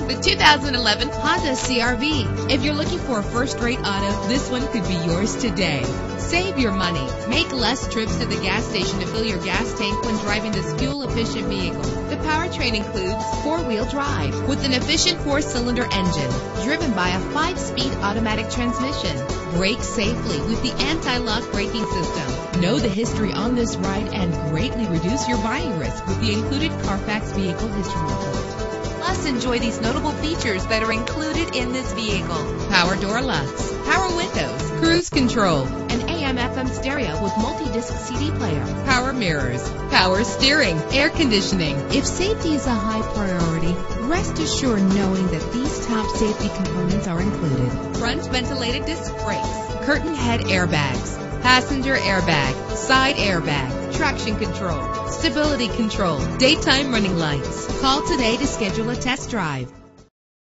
Introducing the 2011 Honda CR-V. If you're looking for a first-rate auto, this one could be yours today. Save your money. Make less trips to the gas station to fill your gas tank when driving this fuel-efficient vehicle. The powertrain includes four-wheel drive with an efficient four-cylinder engine driven by a 5-speed automatic transmission. Brake safely with the anti-lock braking system. Know the history on this ride and greatly reduce your buying risk with the included Carfax Vehicle History Report. Plus, enjoy these notable features that are included in this vehicle: power door locks, power windows, cruise control, an AM/FM stereo with multi-disc CD player, power mirrors, power steering, air conditioning. If safety is a high priority, rest assured knowing that these top safety components are included: front ventilated disc brakes, curtain head airbags, passenger airbag, side airbag, traction control, stability control, daytime running lights. Call today to schedule a test drive.